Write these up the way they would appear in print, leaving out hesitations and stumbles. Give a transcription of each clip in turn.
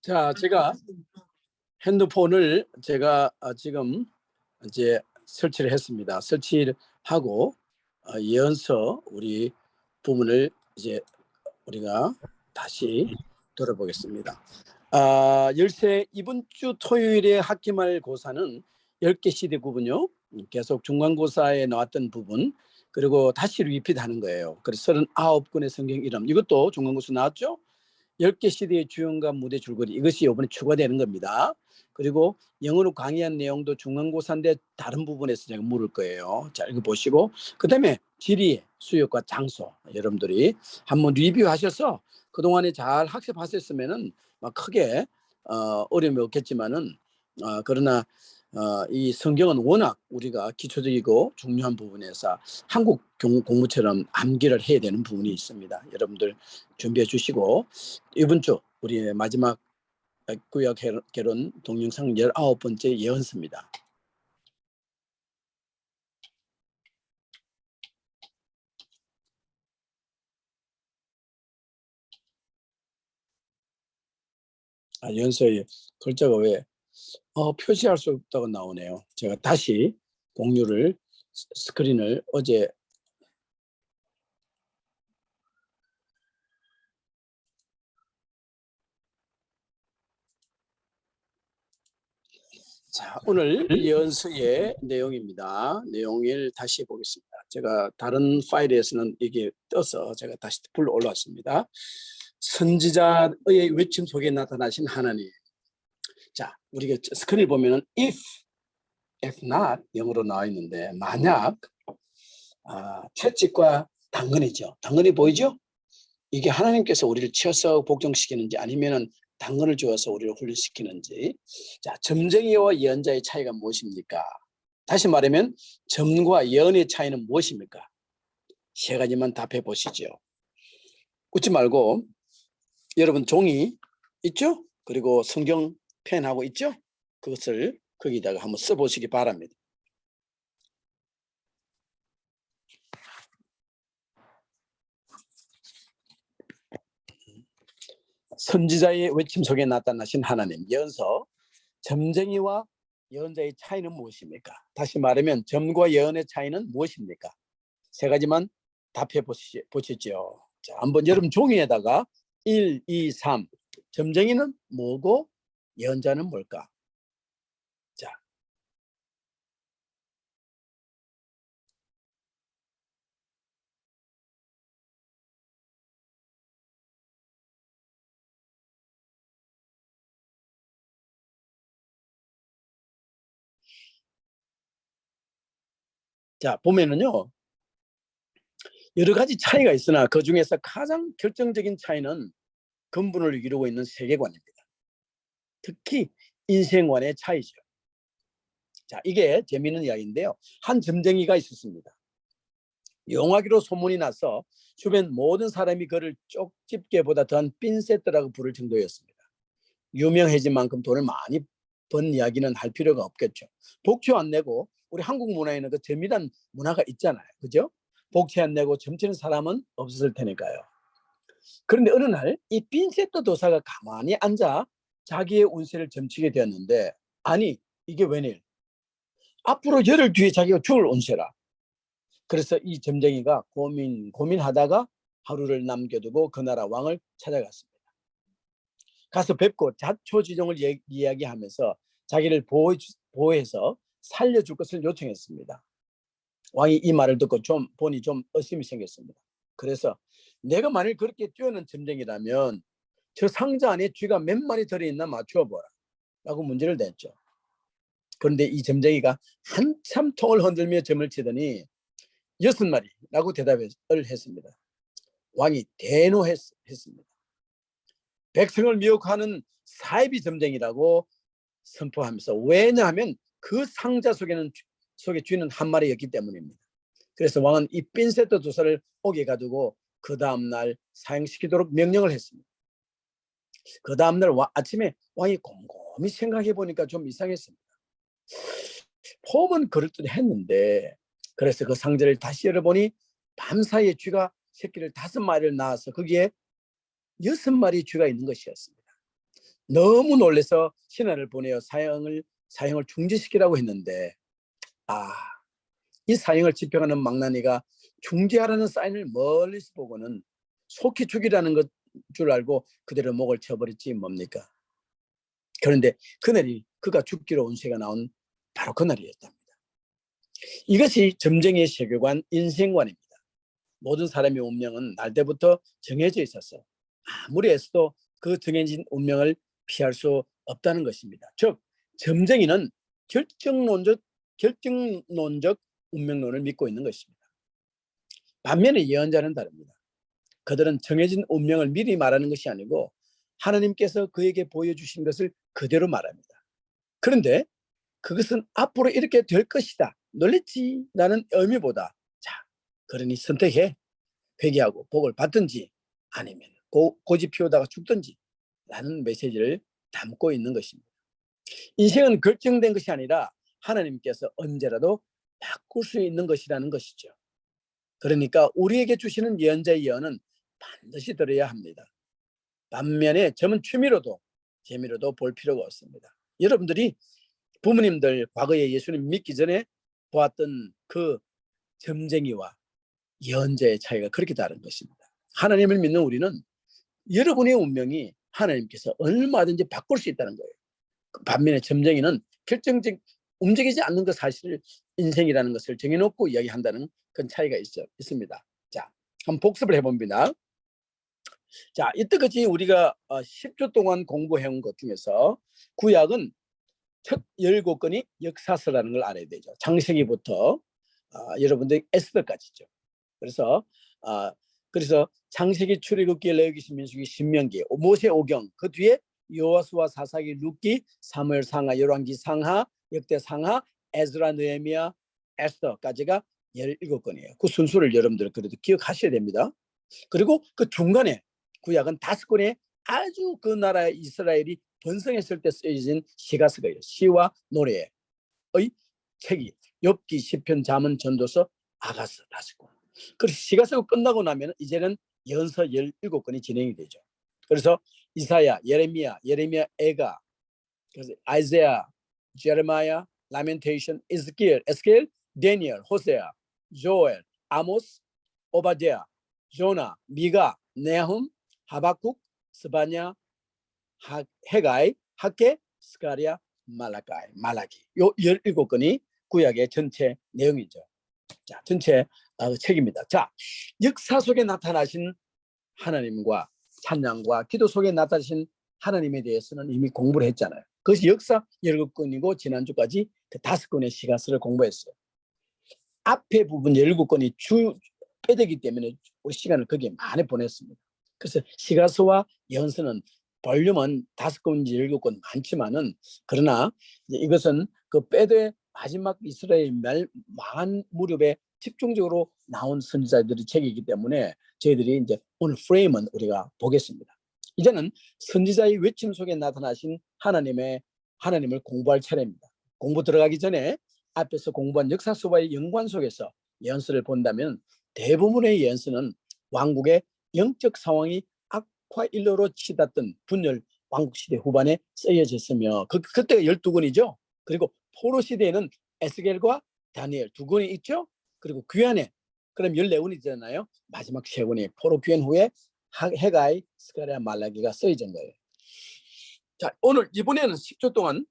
자, 제가 핸드폰을 제가 지금 이제 설치를 했습니다. 설치를 하고 이어서 우리 부분을 이제 우리가 다시 들어보겠습니다. 열세 이번 주 토요일에 학기말 고사는 10개 시대구분요. 계속 중간고사에 나왔던 부분 그리고 다시 리피트하는 거예요. 그래서 39권의 성경 이름 이것도 중간고사 나왔죠. 10개 시대의 주연과 무대 줄거리 이것이 이번에 추가되는 겁니다. 그리고 영어로 강의한 내용도 중간고사인데 다른 부분에서 제가 물을 거예요. 자, 이거 보시고 그 다음에 지리, 수역과 장소 여러분들이 한번 리뷰하셔서 그동안에 잘 학습하셨으면은 막 크게 어려움이 없겠지만은 그러나 이 성경은 워낙 우리가 기초적이고 중요한 부분에서 한국 공부처럼 암기를 해야 되는 부분이 있습니다. 여러분들 준비해 주시고 이번 주 우리 마지막 구약 개론 동영상 19번째 예언서입니다. 예언서에 글자가 왜 표시할 수 없다고 나오네요. 제가 다시 공유를 스크린을 어제 자, 오늘 예언서의 내용입니다. 내용을 다시 보겠습니다. 제가 다른 파일에서는 이게 떠서 제가 다시 불러 올라왔습니다. 선지자의 외침 속에 나타나신 하나님. 자, 우리가 스크린을 보면은 if not 영어로 나와 있는데 만약 채찍과 당근이죠. 당근이 보이죠? 이게 하나님께서 우리를 치어서 복종시키는지 아니면은 당근을 주어서 우리를 훈련시키는지. 자, 점쟁이와 예언자의 차이가 무엇입니까? 다시 말하면 점과 예언의 차이는 무엇입니까? 세 가지만 답해 보시죠. 웃지 말고 여러분 종이 있죠? 그리고 성경 펜하고 있죠? 그것을 거기다가 한번 써보시기 바랍니다. 선지자의 외침 속에 나타나신 하나님. 예언서 점쟁이와 예언자의 차이는 무엇입니까? 다시 말하면 점과 예언의 차이는 무엇입니까? 세 가지만 답해 보시죠. 자, 한번 여러분 종이에다가 1, 2, 3 점쟁이는 뭐고 예언자는 뭘까? 자, 자 보면은요 여러 가지 차이가 있으나 그 중에서 가장 결정적인 차이는 근본을 이루고 있는 세계관입니다. 특히 인생관의 차이죠. 자, 이게 재미있는 이야기인데요. 한 점쟁이가 있었습니다. 용하기로 소문이 나서 주변 모든 사람이 그를 쪽집게보다 더한 핀세트라고 부를 정도였습니다. 유명해진 만큼 돈을 많이 번 이야기는 할 필요가 없겠죠. 복채 안 내고 우리 한국 문화에는 그 점이란 문화가 있잖아요. 그죠? 복채 안 내고 점치는 사람은 없었을 테니까요. 그런데 어느 날 이 핀세트 도사가 가만히 앉아 자기의 운세를 점치게 되었는데 아니 이게 웬일? 앞으로 열흘 뒤에 자기가 죽을 운세라. 그래서 이 점쟁이가 고민하다가 하루를 남겨두고 그 나라 왕을 찾아갔습니다. 가서 뵙고 자초지종을 이야기하면서 자기를 보호해서 살려줄 것을 요청했습니다. 왕이 이 말을 듣고 보니 좀 의심이 생겼습니다. 그래서 내가 만일 그렇게 뛰어난 점쟁이라면 저 상자 안에 쥐가 몇 마리 들어있나 맞추어보라 라고 문제를 냈죠. 그런데 이 점쟁이가 한참 통을 흔들며 점을 치더니 6마리라고 대답을 했습니다. 왕이 대노했습니다. 백성을 미혹하는 사이비 점쟁이라고 선포하면서 왜냐하면 그 상자 속에 쥐는 한 마리였기 때문입니다. 그래서 왕은 이 핀세트 도사를 옥에 가두고 그 다음날 사형시키도록 명령을 했습니다. 그 다음날 아침에 왕이 곰곰이 생각해 보니까 좀 이상했습니다. 폼은 그럴듯했는데 그래서 그 상자를 다시 열어보니 밤사이에 쥐가 새끼를 5마리를 낳아서 거기에 6마리 쥐가 있는 것이었습니다. 너무 놀라서 신하를 보내어 사형을 중지시키라고 했는데 이 사형을 집행하는 망나니가 중지하라는 사인을 멀리서 보고는 속히 죽이라는 것 줄 알고 그대로 목을 쳐버렸지 뭡니까? 그런데 그날이 그가 죽기로 온 새가 나온 바로 그날이었답니다. 이것이 점쟁이의 세계관, 인생관입니다. 모든 사람의 운명은 날 때부터 정해져 있어서 아무리 애써도 그 정해진 운명을 피할 수 없다는 것입니다. 즉 점쟁이는 결정론적 운명론을 믿고 있는 것입니다. 반면에 예언자는 다릅니다. 그들은 정해진 운명을 미리 말하는 것이 아니고 하나님께서 그에게 보여주신 것을 그대로 말합니다. 그런데 그것은 앞으로 이렇게 될 것이다, 놀랬지 라는 의미보다 자, 그러니 선택해. 회개하고 복을 받든지 아니면 고집 피우다가 죽든지 라는 메시지를 담고 있는 것입니다. 인생은 결정된 것이 아니라 하나님께서 언제라도 바꿀 수 있는 것이라는 것이죠. 그러니까 우리에게 주시는 예언자의 예언은 반드시 들어야 합니다. 반면에 저는 취미로도 재미로도 볼 필요가 없습니다. 여러분들이 부모님들 과거에 예수님 믿기 전에 보았던 그 점쟁이와 예언자의 차이가 그렇게 다른 것입니다. 하나님을 믿는 우리는 여러분의 운명이 하나님께서 얼마든지 바꿀 수 있다는 거예요. 반면에 점쟁이는 결정적 움직이지 않는 것 사실을 인생이라는 것을 정해놓고 이야기한다는 그런 차이가 있습니다. 자, 한번 복습을 해봅니다. 자, 이때까지 우리가 10주 동안 공부해온 것 중에서 구약은 첫 17권이 역사서라는 걸 알아야 되죠. 창세기부터 여러분들 에스더까지죠. 그래서 창세기, 출애굽기, 레위기, 민수기, 신명기, 모세 오경, 그 뒤에 여호수아, 사사기, 룻기, 사무엘 상하, 열왕기 상하, 역대 상하, 에스라, 느헤미야, 에스더까지가 17권이에요. 그 순서를 여러분들 그래도 기억하셔야 됩니다. 그리고 그 중간에 구약은 5권의 아주 그 나라 이스라엘이 번성했을 때 쓰여진 시가서가요. 시와 노래의 책이 욥기, 시편, 잠언, 전도서, 아가서 5권. 그래서 시가서가 끝나고 나면 이제는 연서 17권이 진행이 되죠. 그래서 이사야, 예레미야, 애가, 그래서 아이사야, 제레마야, 라멘테이션, 에스겔, 다니엘, 호세아, 조엘, 아모스, 오바댜, 조나, 미가, 네훔, 하박국, 스바냐, 헤가이, 학계, 스가랴, 말라기. 요 17권이 구약의 전체 내용이죠. 자, 전체 책입니다. 자, 역사 속에 나타나신 하나님과 찬양과 기도 속에 나타나신 하나님에 대해서는 이미 공부를 했잖아요. 그것이 역사 17권이고 지난주까지 그 5권의 시가서를 공부했어요. 앞에 부분 17권이 빼되기 때문에 우리 시간을 거기에 많이 보냈습니다. 그래서 시가서와 예언서는 볼륨은 5권인지 17권 많지만은, 그러나 이것은 그 빼되 마지막 이스라엘 망한 무렵에 집중적으로 나온 선지자들의 책이기 때문에 저희들이 이제 오늘 프레임은 우리가 보겠습니다. 이제는 선지자의 외침 속에 나타나신 하나님을 공부할 차례입니다. 공부 들어가기 전에 앞에서 공부한 역사 수업의 연관 속에서 예언서를 본다면 대부분의 예언서는 왕국의 영적 상황이 악화일로로 치닫던 분열 왕국시대 후반에 쓰여졌으며 그때가 12권이죠. 그리고 포로 시대에는 에스겔과 다니엘 2권이 있죠. 그리고 귀환에 그럼 14권이 되잖아요. 마지막 3권이 포로 귀환 후에 헤가이, 스가랴, 말라기가 쓰여진 거예요. 자, 오늘 이번에는 10초 동안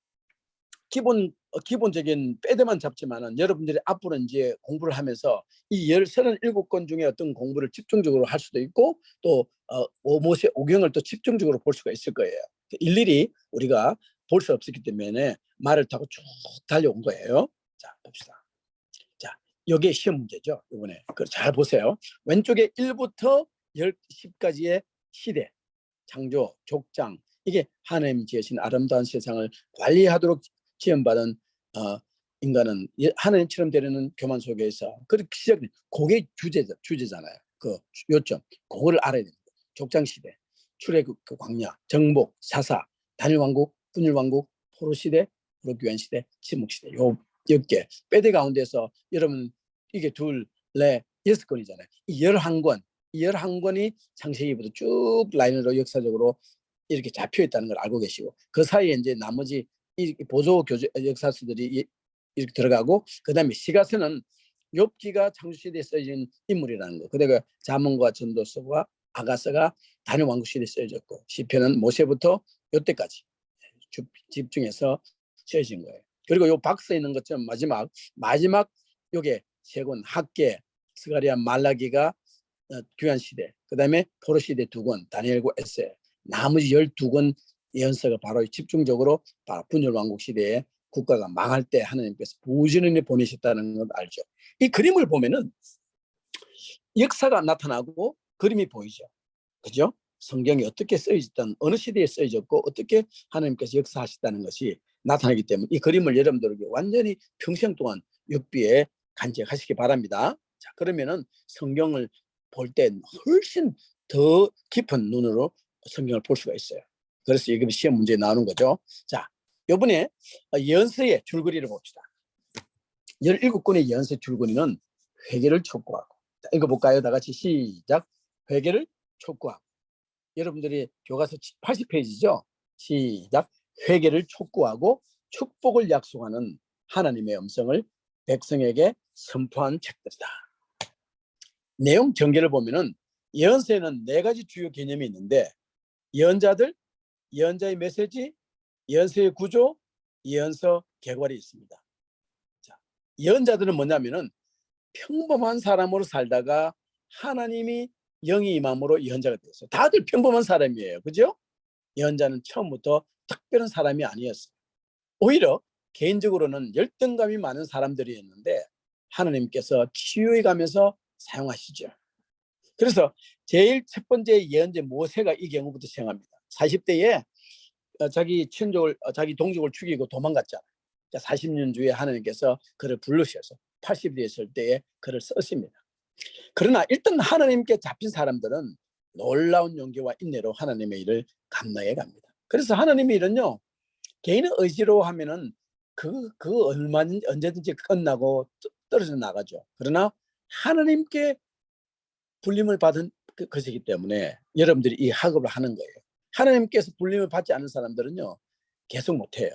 기본적인 빼드만 잡지만은 여러분들이 앞으로 이제 공부를 하면서 이 37권 중에 어떤 공부를 집중적으로 할 수도 있고 또 모세 오경을 또 집중적으로 볼 수가 있을 거예요. 일일이 우리가 볼 수 없었기 때문에 말을 타고 쭉 달려온 거예요. 자, 봅시다. 자, 이게 시험 문제죠. 이번에 잘 보세요. 왼쪽에 1부터 10까지의 시대, 창조, 족장, 이게 하나님 지으신 아름다운 세상을 관리하도록 지원받은 인간은 하나님처럼 되려는 교만 속에서 그렇게 시작된 그게 주제잖아요. 그 요점 그거를 알아야 됩니다. 족장시대, 출애굽 그 광야, 정복, 사사, 단일왕국, 분열왕국, 포로시대, 포로귀환시대, 침묵시대, 요 10개 빼대 가운데서 여러분 이게 둘, 넷, 6권이잖아요. 이 11권, 이 11권이 창세기부터 쭉 라인으로 역사적으로 이렇게 잡혀 있다는 걸 알고 계시고, 그 사이에 이제 나머지 이 보조 교주 역사서들이 이렇게 들어가고, 그다음에 시가서는 욥기가 창조시대에 써진 인물이라는 거. 그다음에 잠언과 전도서와 아가서가 다니엘 왕국 시대에 써졌고, 시편은 모세부터 요때까지 집중해서 쓰여진 거예요. 그리고 요 박스에 있는 것처럼 마지막 요게 세 권, 학계, 스가랴, 말라기가 귀한 시대, 그다음에 포로 시대 2권, 다니엘과 에스겔, 나머지 12권 예언서가 바로 집중적으로 분열 왕국 시대에 국가가 망할 때 하나님께서 부지런히 보내셨다는 걸 알죠. 이 그림을 보면은 역사가 나타나고 그림이 보이죠. 그죠? 성경이 어떻게 쓰여졌던, 어느 시대에 쓰여졌고 어떻게 하나님께서 역사하셨다는 것이 나타나기 때문에 이 그림을 여러분들에게 완전히 평생 동안 육비에 간직하시기 바랍니다. 자, 그러면은 성경을 볼 때 훨씬 더 깊은 눈으로 성경을 볼 수가 있어요. 그래서 이게 시험 문제에 나오는 거죠. 자, 이번에 예언서의 줄거리를 봅시다. 17권의 예언서 줄거리는 회개를 촉구하고, 읽어볼까요? 다 같이 시작. 회개를 촉구하고. 여러분들이 교과서 80페이지죠. 시작. 회개를 촉구하고 축복을 약속하는 하나님의 음성을 백성에게 선포한 책들이다. 내용 전개를 보면은 예언서에는 4가지 주요 개념이 있는데, 예언자들, 예언자의 메시지, 예언서의 구조, 예언서 개괄이 있습니다. 자, 예언자들은 뭐냐면은 평범한 사람으로 살다가 하나님이 영이 임함으로 예언자가 되었어요. 다들 평범한 사람이에요. 그죠? 예언자는 처음부터 특별한 사람이 아니었어요. 오히려 개인적으로는 열등감이 많은 사람들이었는데 하나님께서 치유해 가면서 사용하시죠. 그래서 제일 첫 번째 예언자 모세가 이 경우부터 시행합니다. 40대에 자기 동족을 죽이고 도망갔잖아요. 40년 주에 하나님께서 그를 부르셔서 80이 됐을 때에 그를 썼습니다. 그러나 일단 하나님께 잡힌 사람들은 놀라운 용기와 인내로 하나님의 일을 감당해 갑니다. 그래서 하나님의 일은요, 개인의 의지로 하면은 얼마든지 언제든지 끝나고 떨어져 나가죠. 그러나 하나님께 불림을 받은 것이기 때문에 여러분들이 이 학업을 하는 거예요. 하나님께서 불림을 받지 않은 사람들은요, 계속 못해요.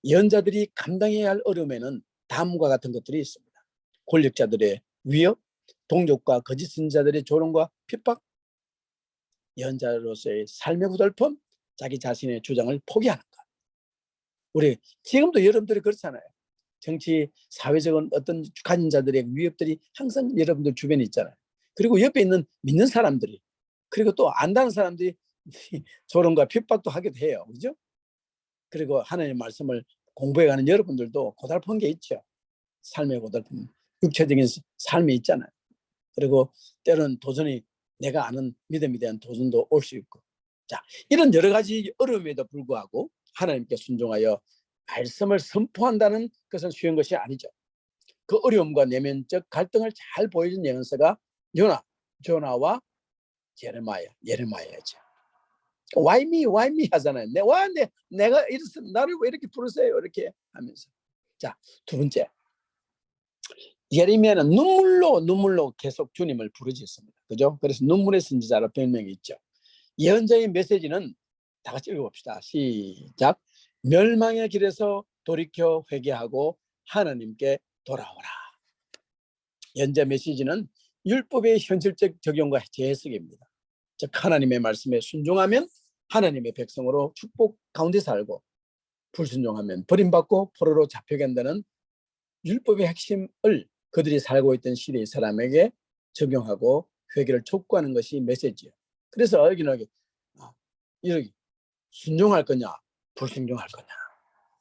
예언자들이 감당해야 할 어려움에는 다음과 같은 것들이 있습니다. 권력자들의 위협, 동족과 거짓 선지자들의 조롱과 핍박, 예언자로서의 삶의 고달픔, 자기 자신의 주장을 포기하는 것. 우리 지금도 여러분들이 그렇잖아요. 정치, 사회적인 어떤 가진 자들의 위협들이 항상 여러분들 주변에 있잖아요. 그리고 옆에 있는 믿는 사람들이, 그리고 또 안다는 사람들이 조롱과 핍박도 하기도 해요. 그죠? 그리고 하나님의 말씀을 공부해가는 여러분들도 고달픈 게 있죠. 삶의 고달픔, 육체적인 삶이 있잖아요. 그리고 때로는 도전이, 내가 아는 믿음에 대한 도전도 올 수 있고, 자, 이런 여러 가지 어려움에도 불구하고 하나님께 순종하여 말씀을 선포한다는 것은 쉬운 것이 아니죠. 그 어려움과 내면적 갈등을 잘 보여준 예언서가 조나와 예레마야죠. Why me 하잖아요. 내가 이래서 나를 왜 이렇게 부르세요? 이렇게 하면서. 자, 두 번째, 예레미야는 눈물로 계속 주님을 부르짖습니다. 그죠? 그래서 눈물의 선지자로 별명이 있죠. 예언자의 메시지는 다 같이 읽어봅시다. 시작. 멸망의 길에서 돌이켜 회개하고 하나님께 돌아오라. 예언자 메시지는 율법의 현실적 적용과 재해석입니다. 즉 하나님의 말씀에 순종하면 하나님의 백성으로 축복 가운데 살고, 불순종하면 버림받고 포로로 잡혀간다는 율법의 핵심을 그들이 살고 있던 시대의 사람에게 적용하고 회개를 촉구하는 것이 메시지예요. 그래서 여기는 이렇게 순종할 거냐 불순종할 거냐,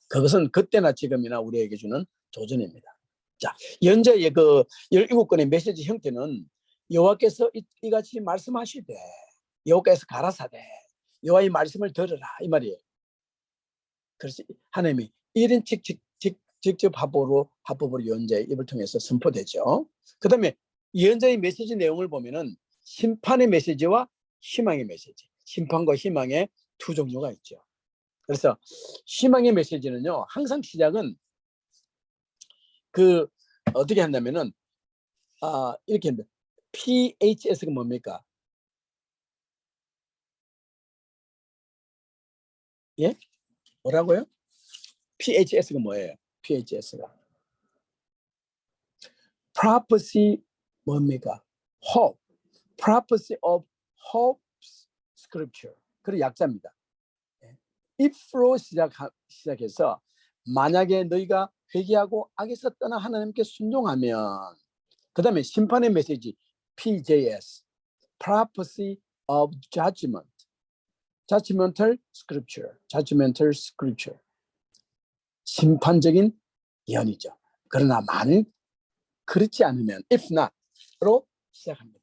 그것은 그때나 지금이나 우리에게 주는 도전입니다. 자, 현재의 그 17권의 메시지 형태는 여호와께서 이같이 말씀하시되, 여호와께서 가라사대, 여호와의 말씀을 들으라, 이 말이에요. 그래서 하나님이 이런 직접 합법으로 예언자의 입을 통해서 선포되죠. 그 다음에 예언자의 메시지 내용을 보면은 심판의 메시지와 희망의 메시지, 심판과 희망의 두 종류가 있죠. 그래서 희망의 메시지는요, 항상 시작은 어떻게 한다면은 이렇게 했는데 PHS가 뭡니까? 예? 뭐라고요? PHS가 뭐예요? PHS가 prophecy 뭡니까? hope, prophecy of hope scripture. 그 약자입니다. if로 시작해서 만약에 너희가 회개하고 악에서 떠나 하나님께 순종하면, 그 다음에 심판의 메시지 PJS, prophecy of judgment, judgmental scripture, judgmental scripture, 심판적인 예언이죠. 그러나 만일 그렇지 않으면 if not로 시작합니다.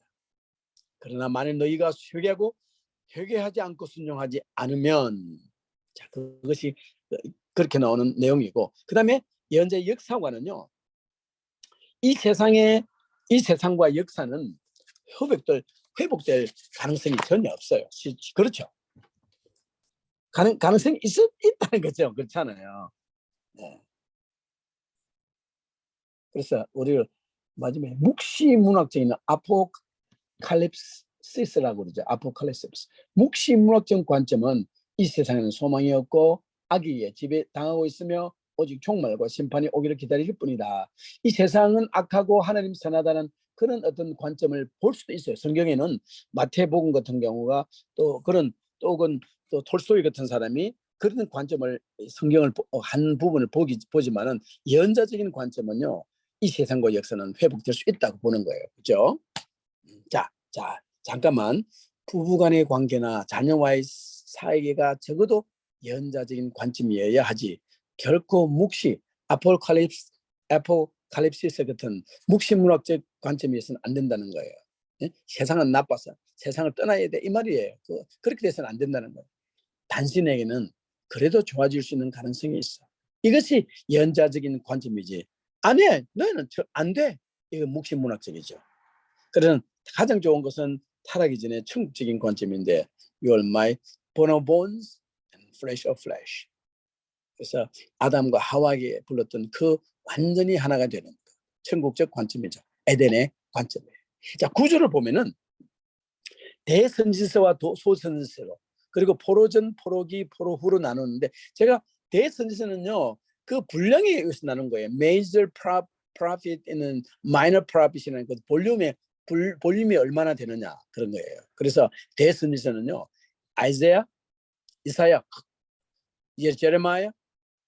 그러나 만일 너희가 회개하지 않고 순종하지 않으면, 자, 그것이 그렇게 나오는 내용이고, 그 다음에 예언자의 역사관은요, 이 세상과 역사는 회복될 가능성이 전혀 없어요. 그렇죠? 가능성이 있다는 거죠. 그렇잖아요. 네. 그래서 우리가 마지막에 묵시문학적인 아포칼립시스라고 그러죠. 아포칼립시스. 묵시문학적 관점은 이 세상에는 소망이 없고 악의 지배 당하고 있으며 오직 종말과 심판이 오기를 기다릴 뿐이다. 이 세상은 악하고 하나님 선하다는 그런 어떤 관점을 볼 수도 있어요. 성경에는 마태복음 같은 경우가 또 톨스토이 같은 사람이 그런 관점을, 성경을 한 부분을 보지만은 예언자적인 관점은요, 이 세상과 역사는 회복될 수 있다고 보는 거예요. 그렇죠? 자, 잠깐만. 부부간의 관계나 자녀와의 사이가 적어도 예언자적인 관점이어야 하지, 결코 아포칼립시스 같은 묵시문학적 관점에서는 안 된다는 거예요. 예? 세상은 나빠서 세상을 떠나야 돼, 이 말이에요. 그렇게 돼서는 안 된다는 거예요. 당신에게는 그래도 좋아질 수 있는 가능성이 있어. 이것이 예언자적인 관점이지. 안 해, 너희는 안 돼, 이거 묵시문학적이죠. 그래서 가장 좋은 것은 타락이 전에 천국적인 관점인데, You are my bone of bones and flesh of flesh. 그래서 아담과 하와에게 불렀던 그 완전히 하나가 되는 천국적 관점이죠. 에덴의 관점이에요. 자, 구조를 보면은 대선지서와 소선지서로, 그리고 포로전, 포로기, 포로후로 나누는데, 제가 대선지서는요, 그 분량에 의해서 나눈 거예요. Major prophet는 minor prophet이라는 그 볼륨이 얼마나 되느냐, 그런 거예요. 그래서 대선지서는요, 아이사야, 이사야, 제레마야,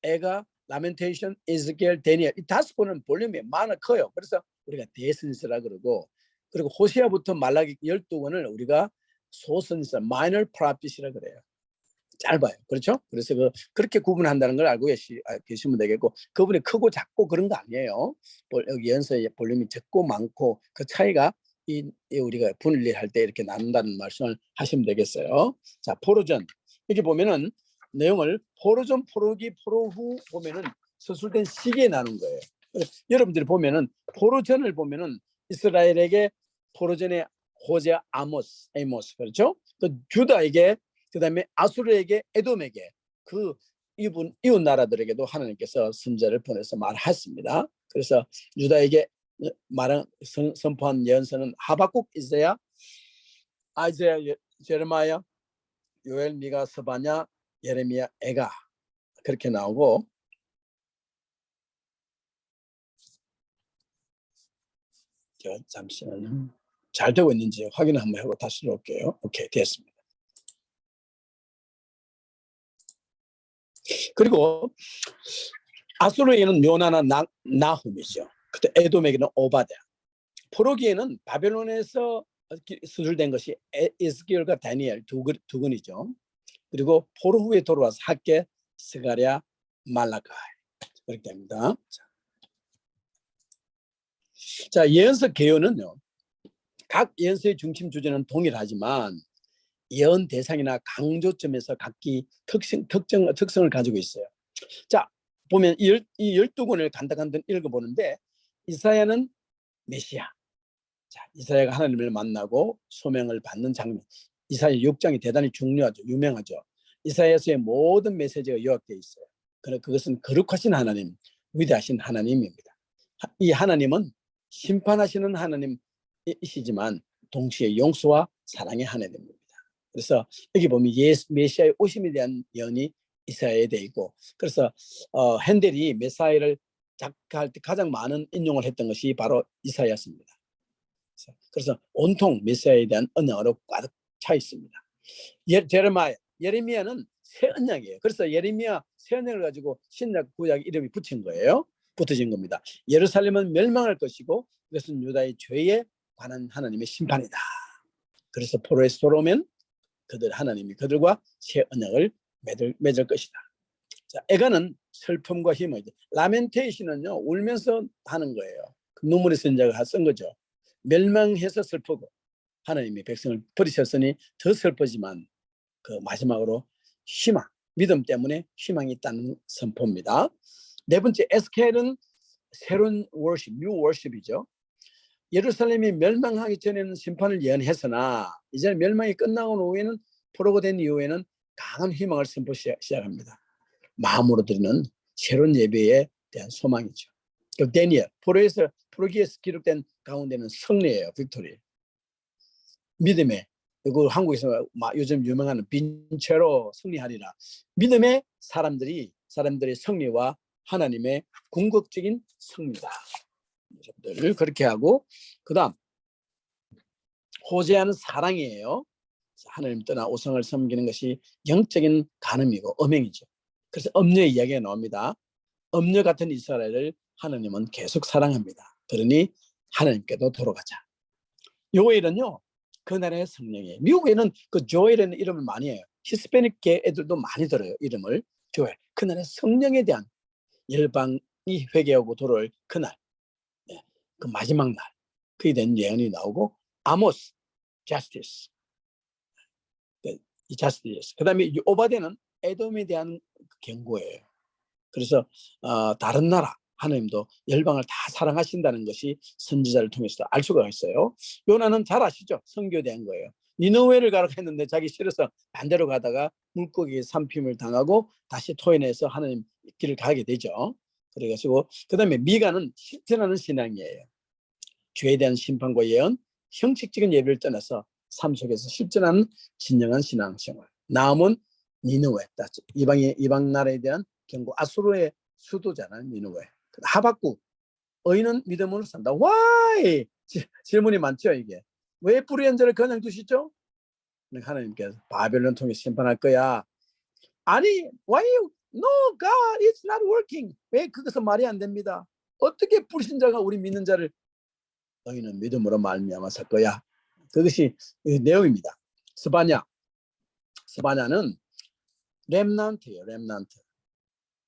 에가, 라멘테이션, 에스겔, 다니엘, 이 5권은 볼륨이 커요. 그래서 우리가 대선지서라 그러고, 그리고 호세아부터 말라기 12권을 우리가 소선지서, 마이너 프로핏이라 그래요. 짧아요. 그렇죠? 그래서 그렇게 구분한다는 걸 알고 계시면 되겠고, 그분이 크고 작고 그런 거 아니에요. 예언서의 볼륨이 적고 많고 그 차이가 우리가 분리할 때 이렇게 나눈다는 말씀을 하시면 되겠어요. 자, 포로전. 이렇게 보면은 내용을 포로전, 포로기, 포로후 보면은 서술된 시기에 나눈 거예요. 여러분들이 보면은 포로전을 보면은 이스라엘에게 포로전의 호세, 에모스, 그렇죠? 또 주다에게, 그 다음에 아수르에게, 에돔에게, 그 이웃 나라들에게도 하나님께서 선자를 보내서 말했습니다. 그래서 유다에게 선포한 예언서는 하박국, 이사야, 아이사야, 제레마야, 요엘, 미가, 스바냐, 예레미야, 에가, 그렇게 나오고, 잠시만요. 잘 되고 있는지 확인 한번 하고 다시 들어올게요. 오케이, 됐습니다. 그리고 아수르에는 묘나나 나훔이죠. 그때 에돔에게는 오바댜. 포로기에는 바벨론에서 수술된 것이 에스겔과 다니엘 두 권이죠. 그리고 포로 후에 돌아와서 학계, 스가랴, 말라카이, 그렇게 됩니다. 자, 예언서 개요는요, 각 예언서의 중심 주제는 동일하지만 예언 대상이나 강조점에서 각기 특성을 가지고 있어요. 자, 보면 이 12권을 간단히 읽어보는데, 이사야는 메시아. 자, 이사야가 하나님을 만나고 소명을 받는 장면. 이사야 6장이 대단히 중요하죠. 유명하죠. 이사야서의 모든 메시지가 요약되어 있어요. 그것은 거룩하신 하나님, 위대하신 하나님입니다. 이 하나님은 심판하시는 하나님이시지만 동시에 용서와 사랑의 하나님입니다. 그래서 여기 보면 메시아의 오심에 대한 예언이 이사야에 되어 있고, 그래서 핸델이 메사야를 작가할 때 가장 많은 인용을 했던 것이 바로 이사야였습니다. 그래서 온통 메시아에 대한 언약으로 가득 차 있습니다. 예레미야는 새 언약이에요. 그래서 예레미야 새 언약을 가지고 신약 구약 이름이 붙어진 겁니다. 예루살렘은 멸망할 것이고 이것은 유다의 죄에 관한 하나님의 심판이다. 그래서 포로에서 돌아오면 하나님이 그들과 새 언약을 맺을 것이다. 자, 애가는 슬픔과 힘을, 라멘테이션은요 울면서 하는 거예요. 눈물의 선자가 쓴 거죠. 멸망해서 슬프고 하나님이 백성을 버리셨으니 더 슬프지만 그 마지막으로 희망, 믿음 때문에 희망이 있다는 선포입니다. 네 번째, 에스겔은 새로운 월십, 뉴 월십이죠. 예루살렘이 멸망하기 전에는 심판을 예언했으나 이제 멸망이 끝나고 후에는 포로가 된 이후에는 강한 희망을 선포 시작합니다. 마음으로 드리는 새로운 예배에 대한 소망이죠. 다니엘, 포로기에서 기록된 가운데는 승리예요. 빅토리. 믿음에, 이거 한국에서 요즘 유명한 빈채로 승리하리라. 믿음의 사람들의 승리와 하나님의 궁극적인 승리다. 여러분들 그렇게 하고, 그 다음 호세아는 사랑이에요. 하나님 떠나 우상을 섬기는 것이 영적인 간음이고 음행이죠. 그래서 음녀의 이야기가 나옵니다. 음녀 같은 이스라엘을 하나님은 계속 사랑합니다. 그러니 하나님께도 돌아가자. 요엘은요, 그 나라의 성령이에요. 미국에는 그 조엘이라는 이름을 많이 해요. 히스패닉계 애들도 많이 들어요. 이름을 조엘. 그 나라의 성령에 대한 열방이 회개하고 돌아올 그날, 그 마지막 날, 그에 대한 예언이 나오고, 아모스, justice, 이 justice. 그 다음에 오바데는 에돔에 대한 경고예요. 그래서 다른 나라 하나님도 열방을 다 사랑하신다는 것이 선지자를 통해서 알 수가 있어요. 요나는 잘 아시죠? 선교된 거예요. 니느웨를 가라고 했는데 자기 싫어서 반대로 가다가 물고기에 삼킴을 당하고 다시 토해내서 하나님 길을 가게 되죠. 그래가지고 그 다음에 미가는 실천하는 신앙이에요. 죄에 대한 심판과 예언, 형식적인 예배를 떠나서 삶 속에서 실천하는 진정한 신앙생활. 나음은 니느웨, 이방 나라에 대한 경고. 아수르의 수도잖아요, 니느웨. 하박국, 의인은 믿음으로 산다. Why? 질문이 많죠, 이게. 왜 불의 현자를 그냥 두시죠? 하나님께서 바벨론 통해 심판할 거야. 아니, why? No, God, it's not working. 왜 그것은 말이 안 됩니다. 어떻게 불신자가 우리 믿는 자를 너희는 믿음으로 말미암아 살 거야. 그것이 내용입니다. 스바냐는 렘넌트예요. 렘넌트.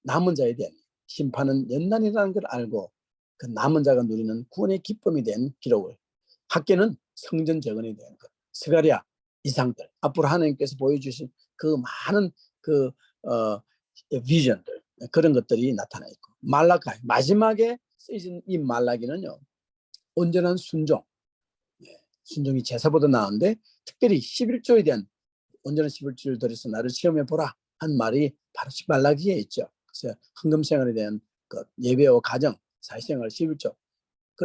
남은 자에 대한 심판은 연단이라는 걸 알고 그 남은 자가 누리는 구원의 기쁨에 대한 기록을, 학계는 성전 재건에 대한 것, 스가랴 이상들, 앞으로 하나님께서 보여주신 그 많은 그 비전들, 그런 것들이 나타나 있고, 말라카이, 마지막에 쓰여진 이 말라기는요, 온전한 순종, 순종이 제사보다 나은데 특별히 11조에 대한 온전한 11조를 들여서 나를 시험해 보라 한 말이 바로 말라기에 있죠. 그래서 헌금 생활에 대한 그 예배와 가정, 사회생활 11조,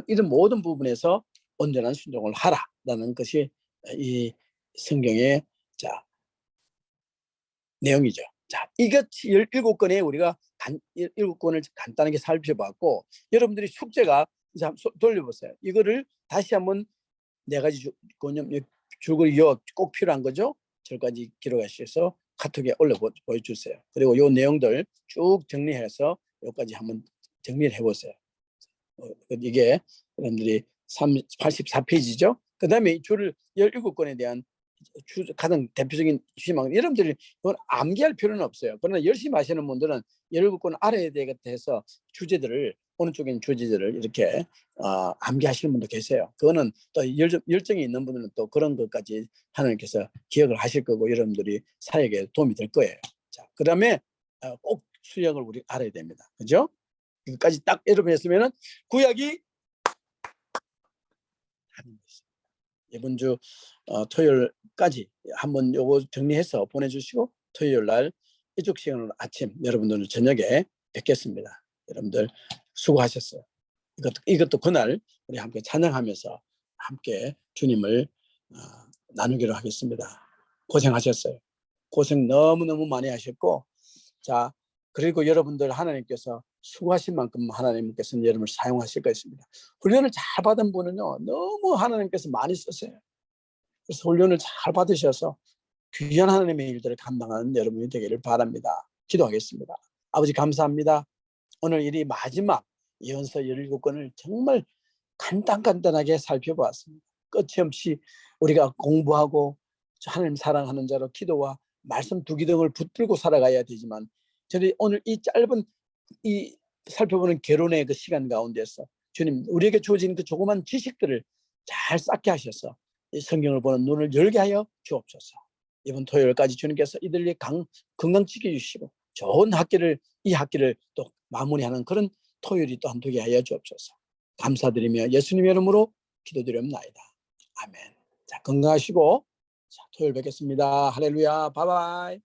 이런 모든 부분에서 온전한 순종을 하라라는 것이 이 성경의 내용이죠. 자, 이것 17건에 우리가 17건을 간단하게 살펴봤고, 여러분들이 숙제가 이제 한번 돌려보세요. 이거를 다시 한번 4가지 줄거리 꼭 필요한 거죠. 저까지 기록하셔서 카톡에 올려 보여주세요. 그리고 요 내용들 쭉 정리해서 여기까지 한번 정리를 해보세요. 이게 여러분들이 84페이지죠. 그 다음에 줄 17건에 대한 가장 대표적인 희망, 여러분들이 이건 암기할 필요는 없어요. 그러나 열심히 하시는 분들은 17건 알아야 되겠다 주제들을, 어느 쪽인 주제들을 이렇게 암기하시는 분도 계세요. 그거는 또 열정이 있는 분들은 또 그런 것까지 하나님께서 기억을 하실 거고 여러분들이 사역에 도움이 될 거예요. 자, 그 다음에 꼭 수역을 우리 알아야 됩니다. 그죠? 이것까지 딱 여러분 했으면은 구약이 하는 것입니다. 이번 주 토요일까지 한번 요거 정리해서 보내주시고 토요일 날 이쪽 시간으로 아침, 여러분들 저녁에 뵙겠습니다. 여러분들 수고하셨어요. 이것도 그날 우리 함께 찬양하면서 함께 주님을 나누기로 하겠습니다. 고생하셨어요. 고생 너무너무 많이 하셨고, 자, 그리고 여러분들 하나님께서 수고하신 만큼 하나님께서는 여러분을 사용하실 것입니다. 훈련을 잘 받은 분은요, 너무 하나님께서 많이 쓰세요. 그래서 훈련을 잘 받으셔서 귀한 하나님의 일들을 감당하는 여러분이 되기를 바랍니다. 기도하겠습니다. 아버지 감사합니다. 오늘 이 마지막 예언서 17권을 정말 간단하게 살펴보았습니다. 끝이 없이 우리가 공부하고 하나님 사랑하는 자로 기도와 말씀 두 기둥을 붙들고 살아가야 되지만, 저희 오늘 이 짧은 이 살펴보는 개론의 그 시간 가운데서 주님 우리에게 주어진 그 조그만 지식들을 잘 쌓게 하셔서 이 성경을 보는 눈을 열게 하여 주옵소서. 이번 토요일까지 주님께서 이들에게 건강지켜 주시고 좋은 이 학기를 또 마무리하는 그런 토요일이 또한 되게 하여 주옵소서. 감사드리며 예수님의 이름으로 기도드립나이다. 아멘. 자, 건강하시고 자, 토요일 뵙겠습니다. 할렐루야. 바이바이.